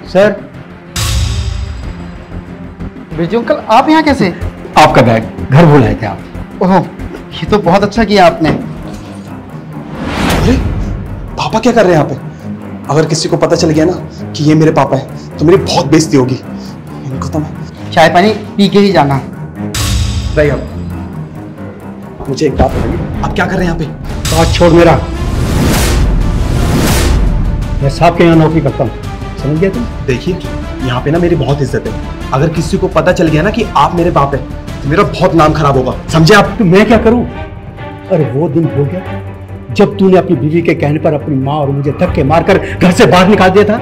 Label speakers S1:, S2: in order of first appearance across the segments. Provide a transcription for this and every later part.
S1: Sir.
S2: Birju uncle, आप यहाँ कैसे?
S1: आपका बैग घर भूल आए थे आप।
S2: ओह, ये तो बहुत अच्छा किया आपने।
S3: अरे पापा क्या कर रहे हैं यहाँ पे? अगर किसी को पता चल गया ना कि ये मेरे पापा हैं तो मेरी बहुत बेइज्जती होगी। इनको तो मैं
S2: चाय पानी पी के ही जाना।
S3: भाई अब मुझे एक बात बताइए, आप क्या कर रहे हैं यहाँ पे?
S1: बात छोड़ मेरा, मैं साहब के यहाँ नौकरी करता हूँ, समझ गया तुम?
S3: देखिए यहाँ पे ना मेरी बहुत इज्जत है। अगर किसी को पता चल गया ना कि आप मेरे बाप हैं तो मेरा बहुत नाम खराब होगा, समझे आप?
S1: तो मैं क्या करूं? अरे वो दिन हो गया जब तूने अपनी बीवी के कहने पर अपनी माँ और मुझे धक्के मारकर घर से बाहर निकाल दिया था।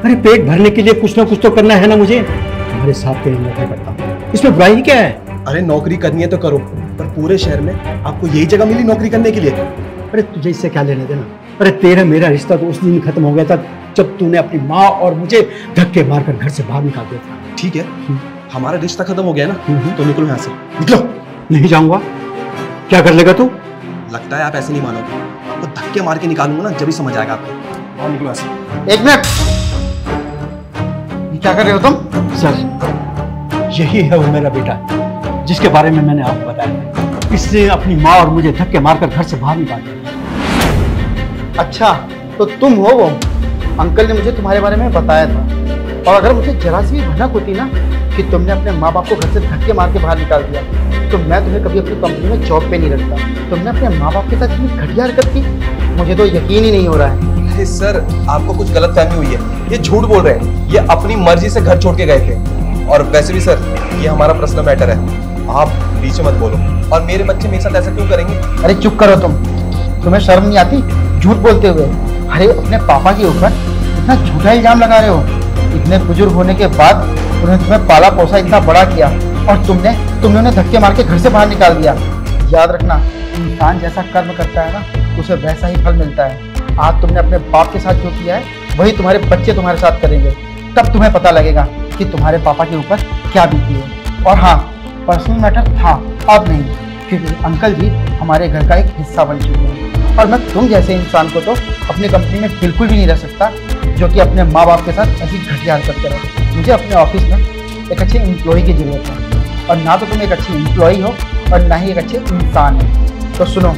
S1: अरे पेट भरने के लिए कुछ ना कुछ तो करना है ना मुझे। तुम्हारे साथ के नौकरी करता हूं, इसमें बुराई क्या है?
S3: अरे नौकरी करनी है तो करो, पर पूरे शहर में आपको यही जगह मिली नौकरी करने के लिए?
S1: अरे तुझे इससे क्या लेने देना? अरे तेरा मेरा रिश्ता तो उस दिन खत्म हो गया था जब तूने अपनी माँ और मुझे धक्के मारकर घर से बाहर निकाल दिया था।
S3: ठीक है, हमारा रिश्ता खत्म हो गया ना, तो निकलो यहाँ से, निकलो।
S1: नहीं जाऊंगा। क्या कर लेगा तू?
S3: लगता है आप ऐसे नहीं मानोगे, आपको धक्के मार के निकालूंगा ना, जब ही समझ आएगा आपको। और निकलो यहाँ से।
S2: एक मिनट, ये क्या कर रहे हो तुम?
S1: सर, यही है वो मेरा बेटा जिसके बारे में मैंने आपको बताया। इसने अपनी माँ और मुझे धक्के मारकर घर से बाहर निकाल दिया।
S2: अच्छा, तो तुम हो वो? अंकल ने मुझे तुम्हारे बारे में बताया था, और अगर मुझे जरा सी भी भनक होती ना कि तुमने अपने माँ बाप को घर से धक्के मार के बाहर निकाल दिया, तो मैं तुम्हें कभी अपनी कंपनी में जॉब पे नहीं रखता। तुमने अपने माँ बाप के साथ इतनी घटिया हरकत की, मुझे तो यकीन ही नहीं हो रहा है।
S3: अरे सर, आपको कुछ गलत फहमी हुई है, ये झूठ बोल रहे हैं। ये अपनी मर्जी से घर छोड़ के गए थे। और वैसे भी सर, ये हमारा पर्सनल मैटर है, आप बीच में मत बोलो। और मेरे बच्चे मेरे साथ ऐसा क्यों करेंगे?
S2: अरे चुप करो तुम, तुम्हें शर्म नहीं आती झूठ बोलते हुए? अरे अपने पापा के ऊपर इतना झूठा इल्जाम लगा रहे हो। इतने बुजुर्ग होने के बाद उन्होंने तुम्हें पाला पोसा, इतना बड़ा किया, और तुमने उन्हें धक्के मार के घर से बाहर निकाल दिया। याद रखना, इंसान जैसा कर्म करता है ना, उसे वैसा ही फल मिलता है। आज तुमने अपने बाप के साथ जो किया है, वही तुम्हारे बच्चे तुम्हारे साथ करेंगे। तब तुम्हें पता लगेगा कि तुम्हारे पापा के ऊपर क्या बीती है। और हाँ, पर्सनल मैटर था, अब नहीं, क्योंकि अंकल जी हमारे घर का एक हिस्सा बन चुके हैं। और मैं तुम जैसे इंसान को तो अपनी कंपनी में बिल्कुल भी नहीं रह सकता, जो कि अपने माँ बाप के साथ ऐसी घटिया हरकत करे। मुझे अपने ऑफिस में एक अच्छे एम्प्लॉय की जरूरत है, और ना तो तुम एक अच्छी एम्प्लॉय हो और ना ही एक अच्छे इंसान हो। तो सुनो,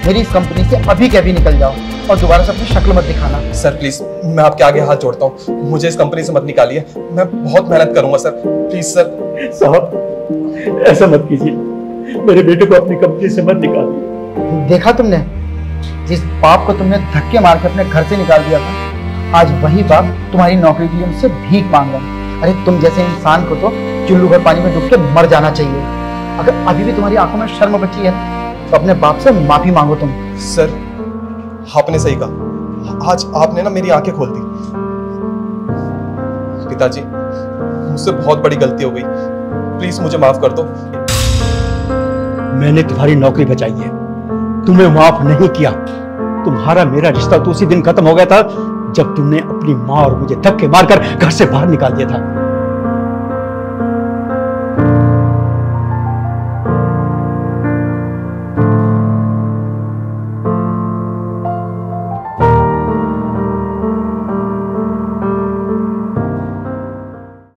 S2: मेरी इस कंपनी से अभी के अभी निकल जाओ और दोबारा से अपनी शक्ल मत दिखाना।
S3: सर प्लीज, मैं आपके आगे हाथ जोड़ता हूँ, मुझे इस कंपनी से मत निकालिए। मैं बहुत मेहनत करूंगा सर, प्लीज सर।
S1: साहब ऐसा मत कीजिए, मेरे बेटे को अपनी कंपनी से मत निकालिए।
S2: देखा तुमने, जिस बाप को तुमने धक्के मार के अपने घर से निकाल दिया था, आज वही बाप तुम्हारी नौकरी के लिए उनसे भीख मांग रहा है। अरे तुम जैसे इंसान को तो चुल्लू भर पानी में डूब के मर जाना चाहिए। अगर अभी भी तुम्हारी आंखों में शर्म बची है तो अपने बाप से माफी मांगो तुम।
S3: सर आपने सही कहा, आज आपने ना मेरी आंखें खोल दी। पिताजी, मुझसे बहुत बड़ी गलती हो गई, प्लीज मुझे माफ कर दो।
S1: मैंने तुम्हारी नौकरी बचाई है, तुम्हें माफ नहीं किया। तुम्हारा मेरा रिश्ता तो उसी दिन खत्म हो गया था जब तुमने अपनी माँ और मुझे धक्के मारकर घर से बाहर निकाल दिया था।